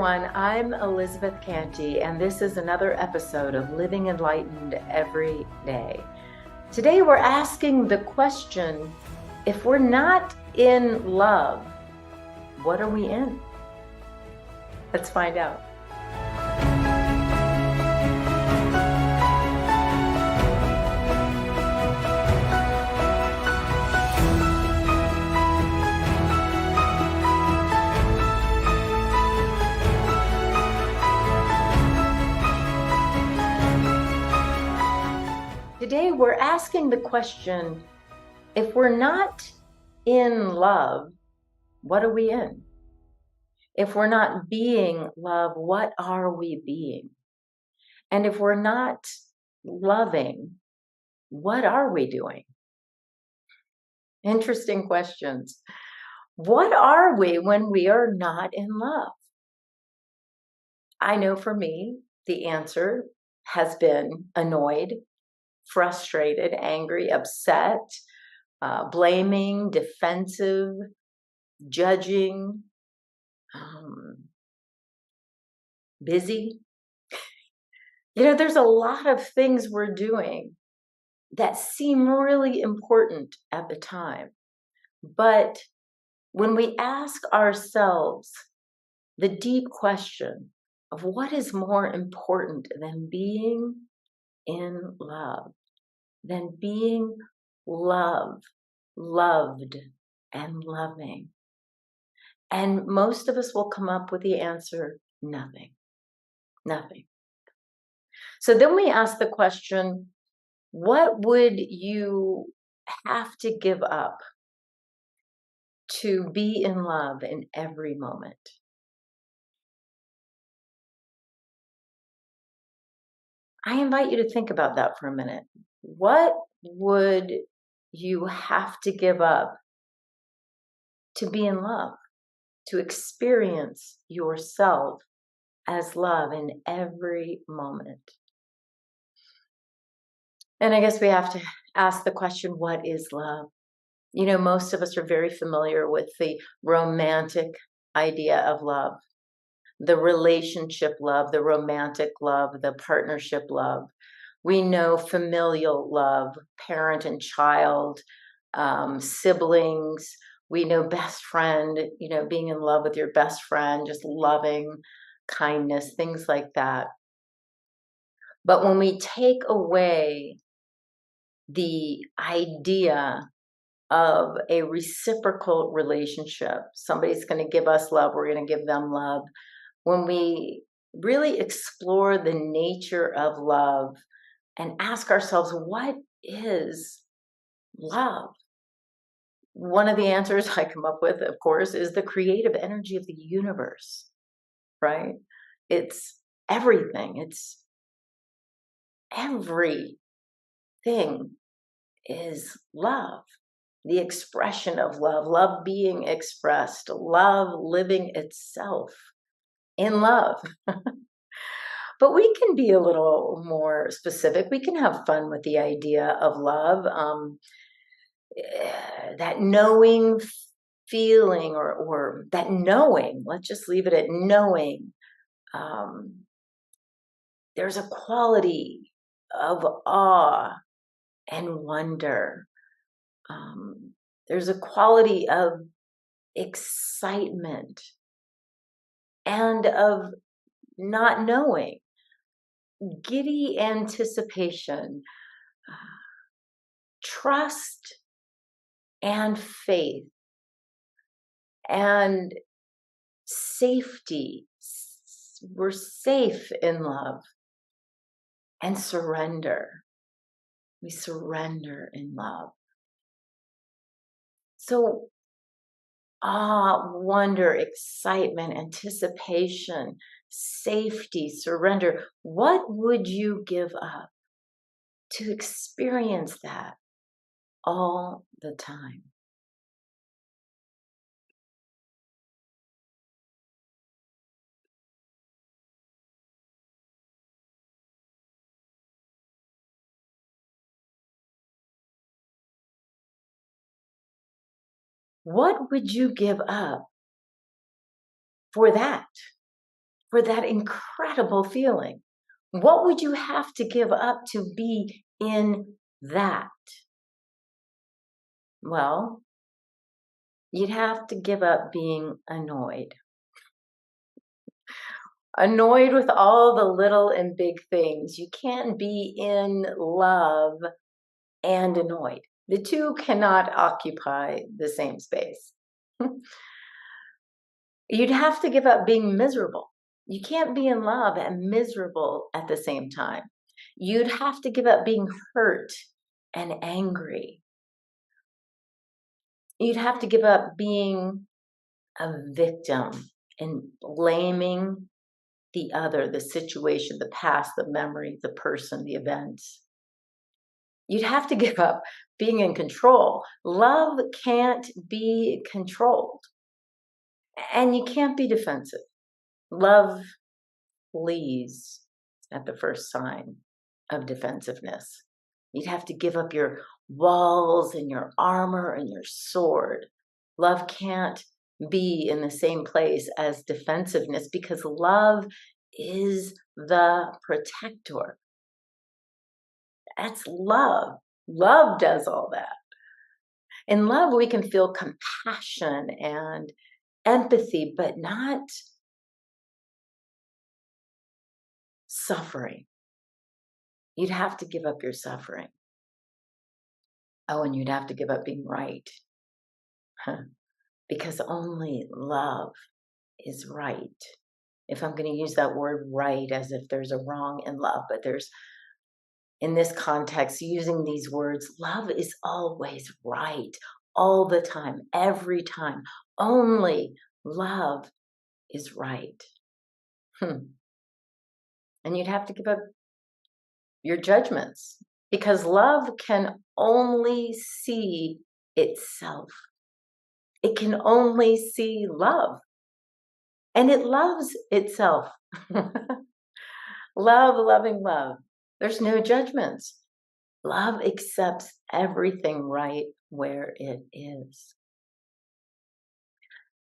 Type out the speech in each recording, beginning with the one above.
everyone. I'm Elizabeth Cantey, and this is another episode of Living Enlightened Every Day. Today, we're asking the question, if we're not in love, what are we in? Let's find out. Today, we're asking the question, if we're not in love, what are we in? If we're not being love, what are we being? And if we're not loving, what are we doing? Interesting questions. What are we when we are not in love? I know for me, the answer has been annoyed, frustrated, angry, upset, blaming, defensive, judging, busy. There's a lot of things we're doing that seem really important at the time. But when we ask ourselves the deep question of what is more important than being in love, than being loved, and loving. And most of us will come up with the answer, nothing. So then we ask the question, what would you have to give up to be in love in every moment? I invite you to think about that for a minute. What would you have to give up to be in love, to experience yourself as love in every moment? And I guess we have to ask the question, what is love? Most of us are very familiar with the romantic idea of love, the relationship love, the romantic love, the partnership love. We know familial love, parent and child, siblings. We know best friend, being in love with your best friend, just loving, kindness, things like that. But when we take away the idea of a reciprocal relationship, somebody's going to give us love, we're going to give them love. When we really explore the nature of love and ask ourselves, what is love? One of the answers I come up with, of course, is the creative energy of the universe, right? It's everything. It's everything is love. The expression of love being expressed, love living itself in love. But we can be a little more specific. We can have fun with the idea of love, that knowing feeling or that knowing, let's just leave it at knowing. There's a quality of awe and wonder. There's a quality of excitement and of not knowing, giddy anticipation, trust and faith, and safety. We're safe in love, and surrender. We surrender in love. So awe, wonder, excitement, anticipation, safety, surrender. What would you give up to experience that all the time? What would you give up for that? for that incredible feeling? What would you have to give up to be in that? Well, you'd have to give up being annoyed. Annoyed with all the little and big things. You can't be in love and annoyed. The two cannot occupy the same space. You'd have to give up being miserable. You can't be in love and miserable at the same time. You'd have to give up being hurt and angry. You'd have to give up being a victim and blaming the other, the situation, the past, the memory, the person, the events. You'd have to give up being in control. Love can't be controlled. And you can't be defensive. Love flees at the first sign of defensiveness. You'd have to give up your walls and your armor and your sword. Love can't be in the same place as defensiveness because love is the protector. That's love. Love does all that. In love, we can feel compassion and empathy, but not suffering. You'd have to give up your suffering. Oh, and you'd have to give up being right. Because only love is right. If I'm going to use that word right as if there's a wrong in love, but there's, in this context, using these words, love is always right, all the time, every time. Only love is right. And you'd have to give up your judgments because love can only see itself. It can only see love. And it loves itself. Loving love. There's no judgments. Love accepts everything right where it is.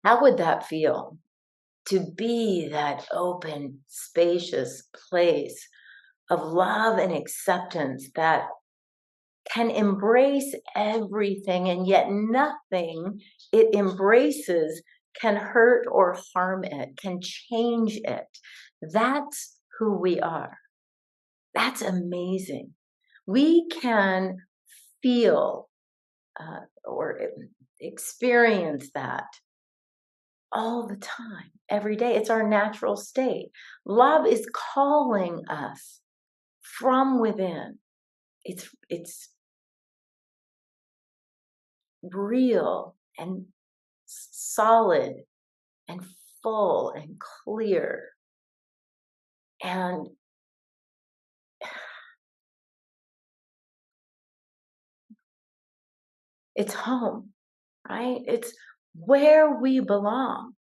How would that feel? To be that open, spacious place of love and acceptance that can embrace everything, and yet nothing it embraces can hurt or harm it, can change it. That's who we are. That's amazing. We can feel or experience that all the time, every day. It's our natural state. Love is calling us from within. It's real and solid and full and clear. And it's home, right? It's where we belong.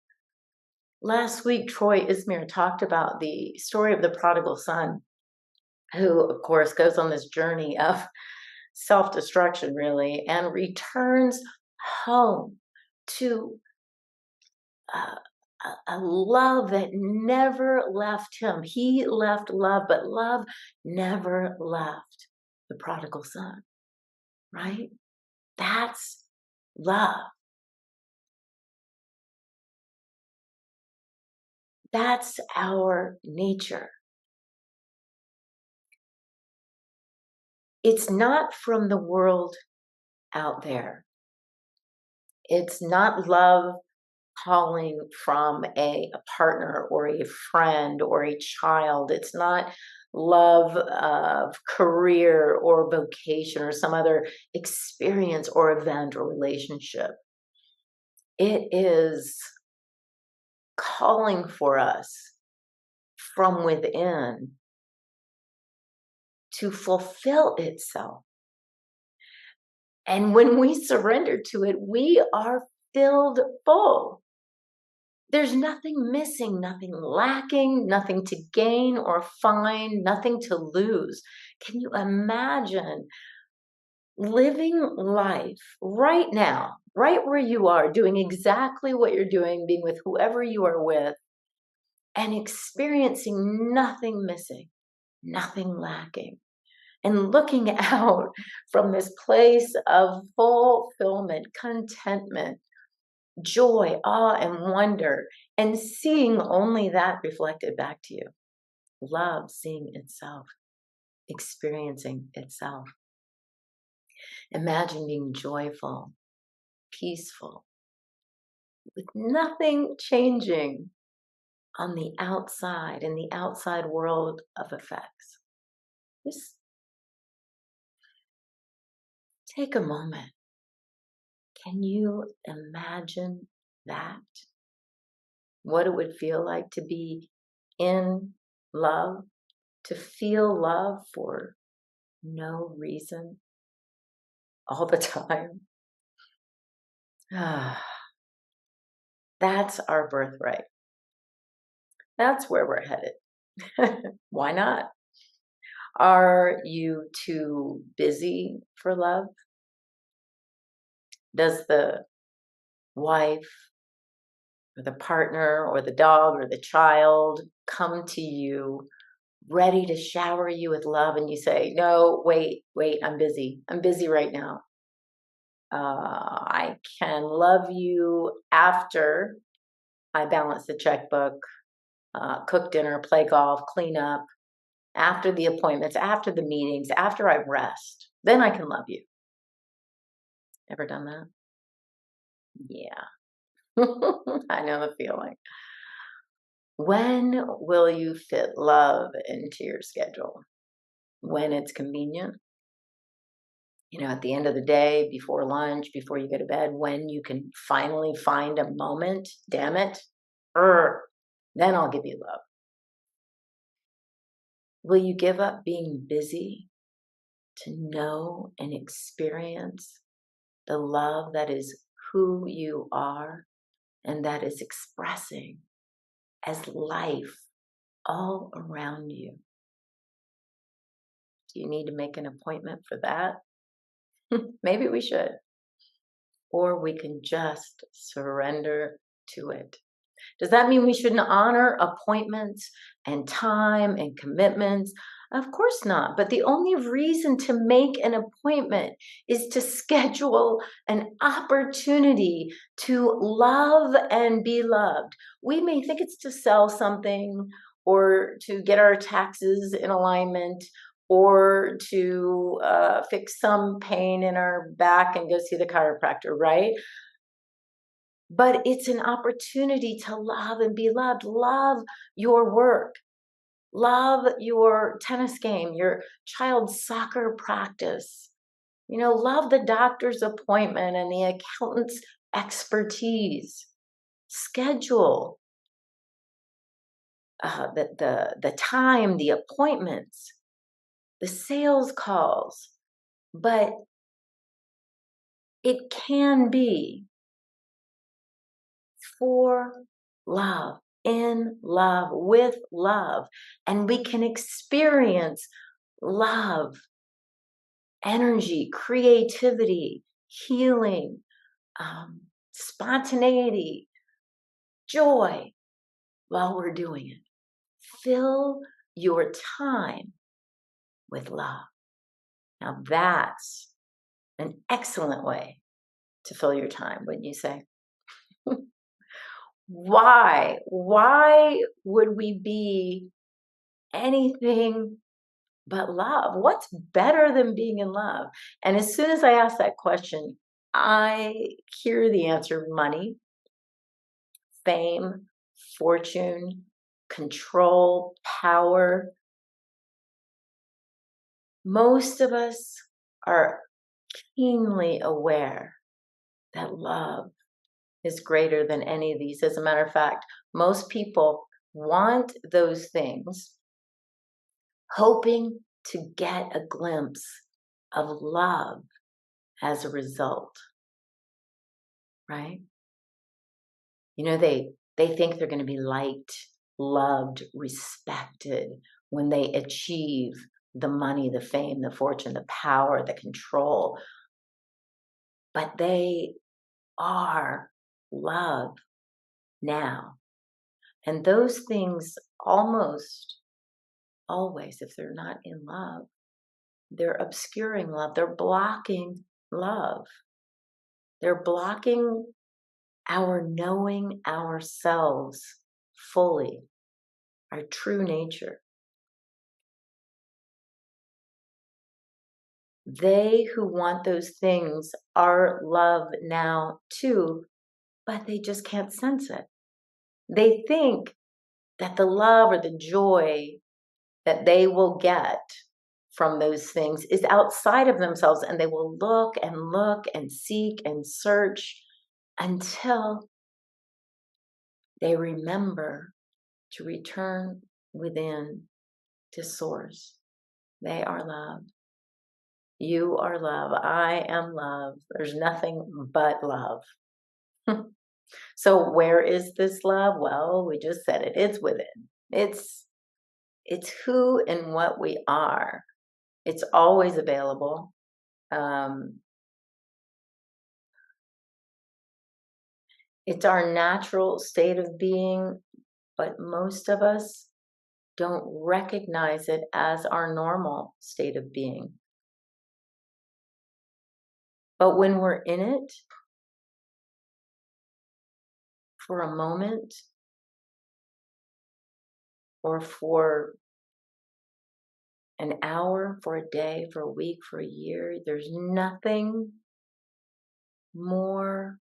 Last week, Troy Ismir talked about the story of the prodigal son, who, of course, goes on this journey of self-destruction, really, and returns home to a love that never left him. He left love, but love never left the prodigal son, right? That's love. That's our nature. It's not from the world out there. It's not love calling from a partner or a friend or a child. It's not love of career or vocation or some other experience or event or relationship. It is calling for us from within to fulfill itself. And when we surrender to it, we are filled full. There's nothing missing, nothing lacking, nothing to gain or find, nothing to lose. Can you imagine living life right now, right where you are, doing exactly what you're doing, being with whoever you are with, and experiencing nothing missing, nothing lacking, and looking out from this place of fulfillment, contentment, joy, awe, and wonder, and seeing only that reflected back to you. Love seeing itself, experiencing itself. Imagine being joyful, peaceful, with nothing changing on the outside, in the outside world of effects. Just take a moment. Can you imagine that? What it would feel like to be in love, to feel love for no reason all the time. That's our birthright. That's where we're headed. Why not? Are you too busy for love? Does the wife or the partner or the dog or the child come to you ready to shower you with love and you say, no, wait, I'm busy. I'm busy right now. I can love you after I balance the checkbook, cook dinner, play golf, clean up, after the appointments, after the meetings, after I rest. Then I can love you. Ever done that? Yeah. I know the feeling. When will you fit love into your schedule? When it's convenient? At the end of the day, before lunch, before you go to bed, when you can finally find a moment, damn it, then I'll give you love. Will you give up being busy to know and experience the love that is who you are and that is expressing as life all around you? Do you need to make an appointment for that? Maybe we should. Or we can just surrender to it. Does that mean we shouldn't honor appointments and time and commitments? Of course not. But the only reason to make an appointment is to schedule an opportunity to love and be loved. We may think it's to sell something or to get our taxes in alignment or to fix some pain in our back and go see the chiropractor, right? But it's an opportunity to love and be loved. Love your work. Love your tennis game, your child's soccer practice. Love the doctor's appointment and the accountant's expertise. Schedule the time, the appointments, the sales calls. But it can be for love, in love, with love, and we can experience love, energy, creativity, healing, spontaneity, joy while we're doing it. Fill your time with love. Now that's an excellent way to fill your time, wouldn't you say? Why? Why would we be anything but love? What's better than being in love? And as soon as I ask that question, I hear the answer: money, fame, fortune, control, power. Most of us are keenly aware that love is greater than any of these. As a matter of fact, most people want those things, hoping to get a glimpse of love as a result, right? They think they're going to be liked, loved, respected when they achieve the money, the fame, the fortune, the power, the control. But they are love now. And those things almost always, if they're not in love, they're obscuring love. They're blocking love. They're blocking our knowing ourselves fully, our true nature. They who want those things are love now too, but they just can't sense it. They think that the love or the joy that they will get from those things is outside of themselves, and they will look and seek and search until they remember to return within to source. They are love. You are love. I am love. There's nothing but love. So where is this love? Well, we just said it. It's within. It's who and what we are. It's always available. It's our natural state of being, but most of us don't recognize it as our normal state of being. But when we're in it for a moment or for an hour, for a day, for a week, for a year, there's nothing more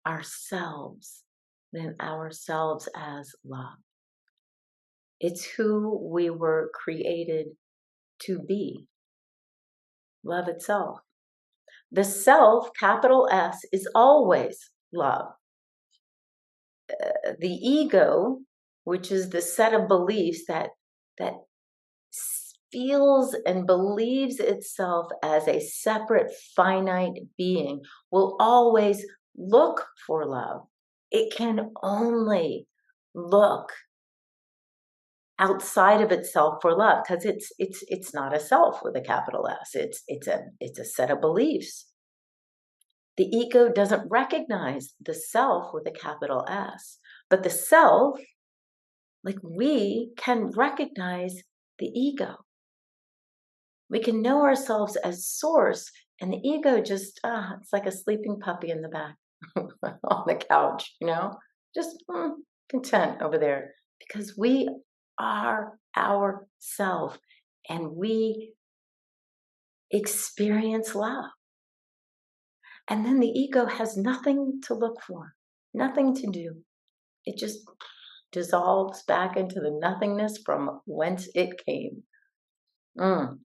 ourselves than ourselves as love. It's who we were created to be, love itself. The self, capital S, is always love. The ego, which is the set of beliefs that feels and believes itself as a separate finite being, will always look for love. It can only look outside of itself for love because it's not a self with a capital S. It's a set of beliefs. The ego doesn't recognize the self with a capital S, but the self, like we can recognize the ego. We can know ourselves as source, and the ego just, it's like a sleeping puppy in the back on the couch, just content over there because we are ourself and we experience love. And then the ego has nothing to look for, nothing to do. It just dissolves back into the nothingness from whence it came. The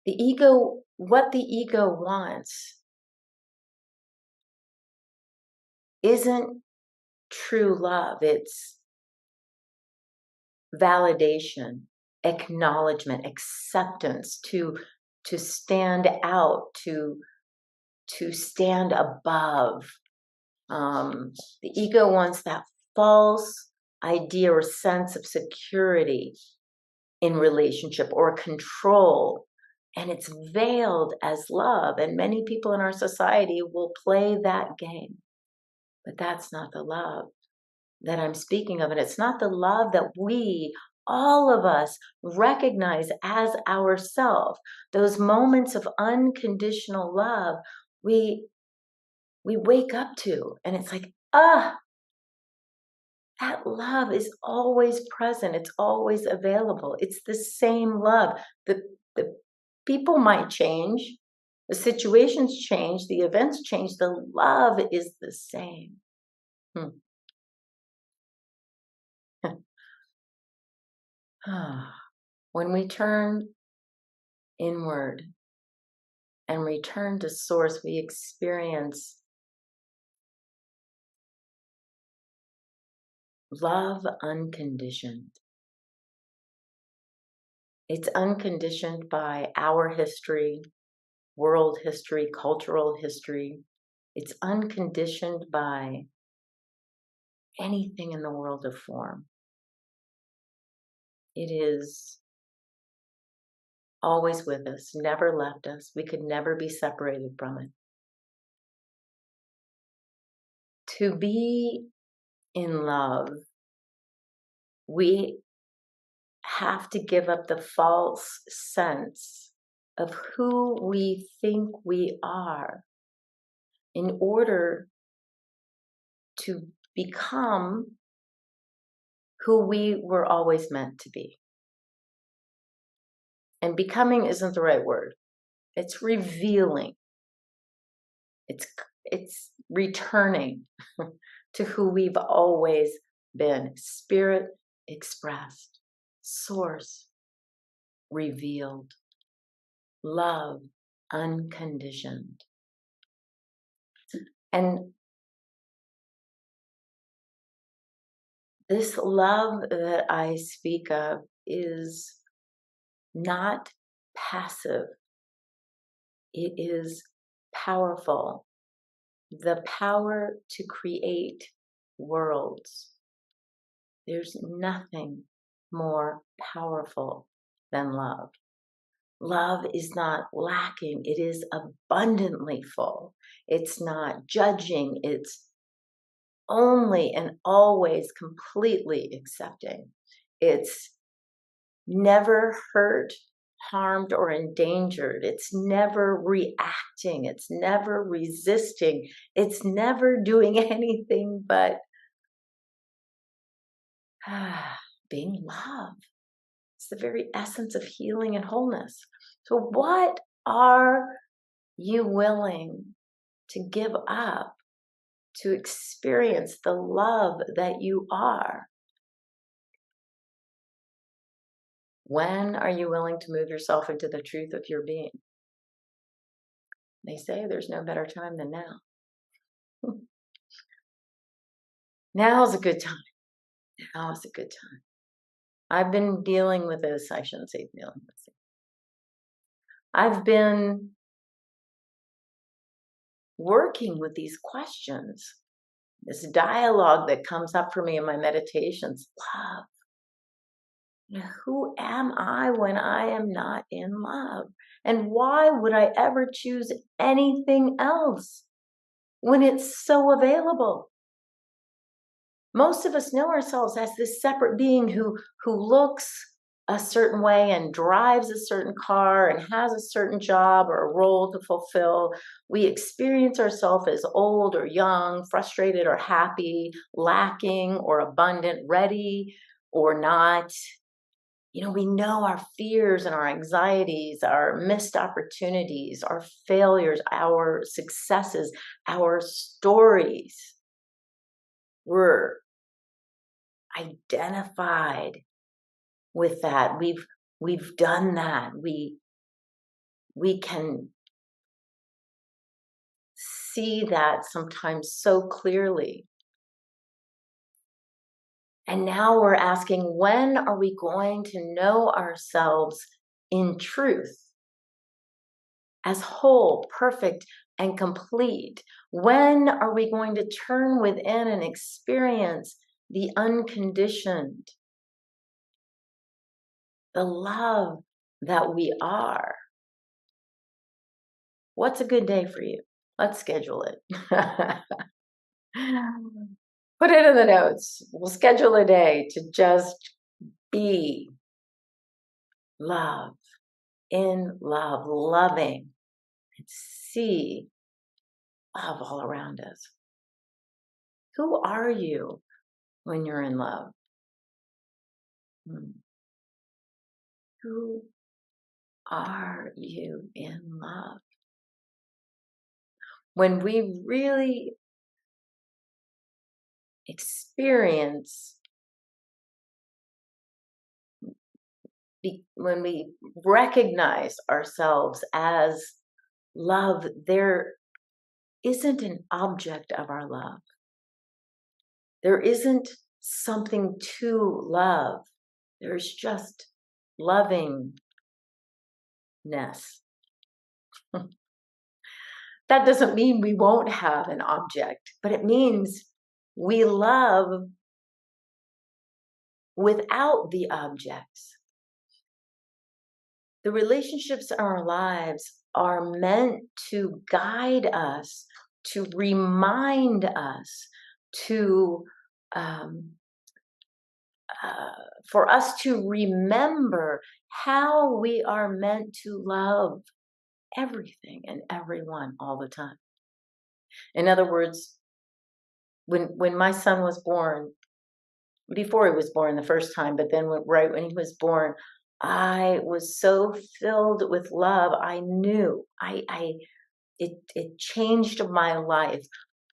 ego, what the ego wants isn't true love. It's validation, acknowledgement, acceptance, to stand out, to stand above. The ego wants that false idea or sense of security in relationship or control, and it's veiled as love. And many people in our society will play that game, but that's not the love that I'm speaking of. And it's not the love that we, all of us, recognize as ourself. Those moments of unconditional love, we wake up to, and it's like, that love is always present. It's always available. It's the same love. The people might change, the situations change, the events change. The love is the same. When we turn inward and return to source, we experience love unconditioned. It's unconditioned by our history, world history, cultural history. It's unconditioned by anything in the world of form. It is always with us, never left us. We could never be separated from it. To be in love, we have to give up the false sense of who we think we are in order to become who we were always meant to be. And becoming isn't the right word. It's revealing. It's returning to who we've always been. Spirit expressed, source revealed, love unconditioned. And this love that I speak of is not passive. It is powerful. The power to create worlds. There's nothing more powerful than love. Love is not lacking. It is abundantly full. It's not judging. It's only and always completely accepting. It's never hurt, harmed, or endangered. It's never reacting. It's never resisting. It's never doing anything but being love. It's the very essence of healing and wholeness. So what are you willing to give up to experience the love that you are? When are you willing to move yourself into the truth of your being? They say there's no better time than now. Now's a good time. Now is a good time. I've been dealing with this. I shouldn't say dealing with it. I've been working with these questions, this dialogue that comes up for me in my meditations. Love. Who am I when I am not in love? And why would I ever choose anything else when it's so available? Most of us know ourselves as this separate being who looks a certain way and drives a certain car and has a certain job or a role to fulfill. We experience ourselves as old or young, frustrated or happy, lacking or abundant, ready or not. We know our fears and our anxieties, our missed opportunities, our failures, our successes, our stories. We're identified with that. We've done that. We can see that sometimes so clearly. And now we're asking, when are we going to know ourselves in truth? As whole, perfect, and complete? When are we going to turn within and experience the unconditioned, the love that we are? What's a good day for you? Let's schedule it. Put it in the notes. We'll schedule a day to just be love, in love, loving, and see love all around us. Who are you when you're in love? Who are you in love? When we really experience, when we recognize ourselves as love, there isn't an object of our love. There isn't something to love. There's just lovingness. That doesn't mean we won't have an object, but it means we love without the objects. The relationships in our lives are meant to guide us to remind us to for us to remember how we are meant to love everything and everyone all the time. In other words, when my son was born, before he was born the first time, but then right when he was born, I was so filled with love. I knew it changed my life.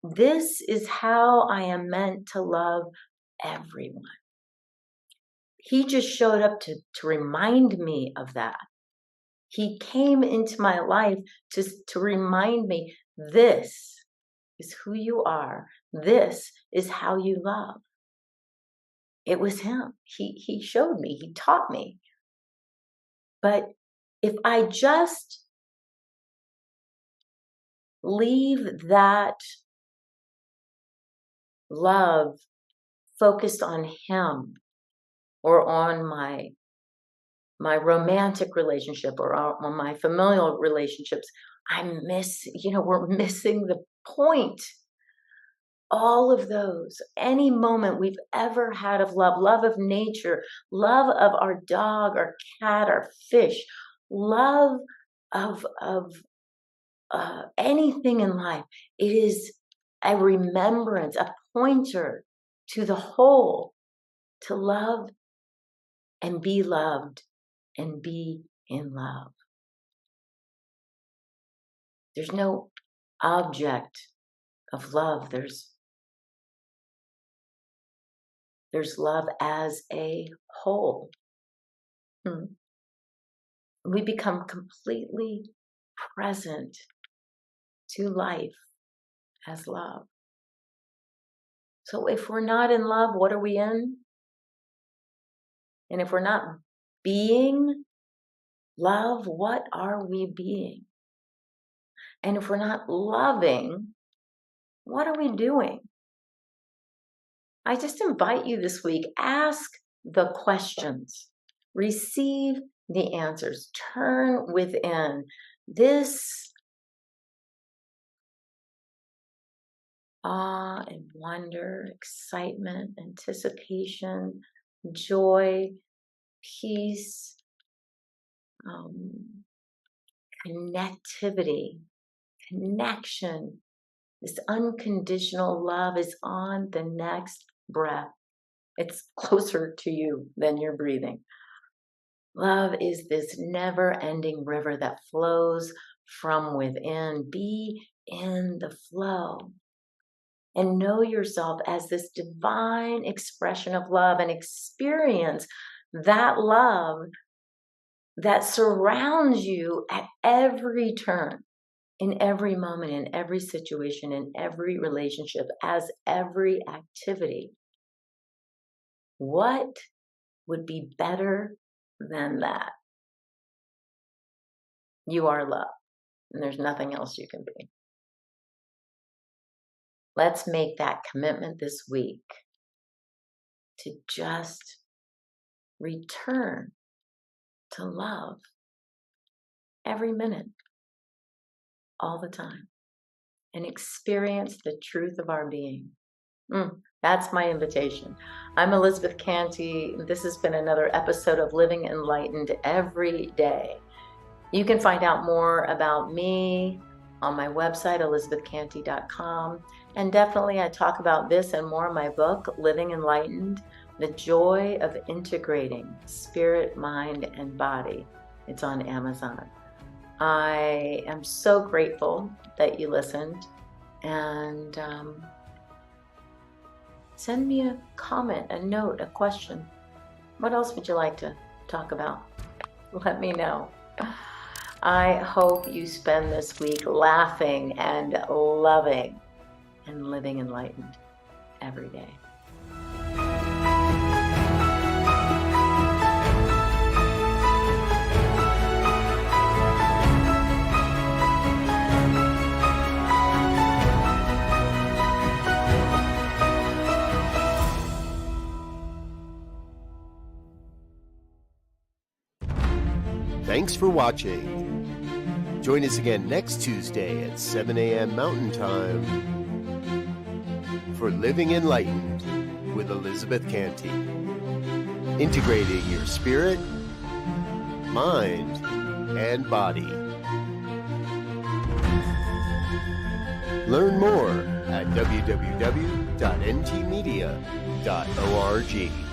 This is how I am meant to love everyone. He just showed up to remind me of that. He came into my life to remind me, this is who you are. This is how you love. It was him. He showed me. He taught me. But if I just leave that love focused on him or on my romantic relationship or on my familial relationships, we're missing the point. All of those, any moment we've ever had of love of nature, love of our dog, our cat, our fish, love of anything in life, it is a remembrance, a pointer to the whole, to love and be loved and be in love. There's no object of love. There's love as a whole. We become completely present to life as love. So if we're not in love, what are we in? And if we're not being love, what are we being? And if we're not loving, what are we doing? I just invite you this week, ask the questions, receive the answers, turn within. This awe and wonder, excitement, anticipation, joy, peace, connectivity, connection. This unconditional love is on the next breath. It's closer to you than you're breathing. Love is this never-ending river that flows from within. Be in the flow and know yourself as this divine expression of love and experience that love that surrounds you at every turn, in every moment, in every situation, in every relationship, as every activity. What would be better than that? You are love, and there's nothing else you can be. Let's make that commitment this week to just return to love every minute, all the time, and experience the truth of our being. That's my invitation. I'm Elizabeth Cantey. This has been another episode of Living Enlightened Every Day. You can find out more about me on my website, elizabethcantey.com. And definitely I talk about this and more in my book, Living Enlightened, The Joy of Integrating Spirit, Mind, and Body. It's on Amazon. I am so grateful that you listened, and send me a comment, a note, a question. What else would you like to talk about? Let me know. I hope you spend this week laughing and loving and living enlightened every day. Thanks for watching. Join us again next Tuesday at 7 a.m. Mountain Time for Living Enlightened with Elizabeth Cantey. Integrating your spirit, mind, and body. Learn more at www.ntmedia.org.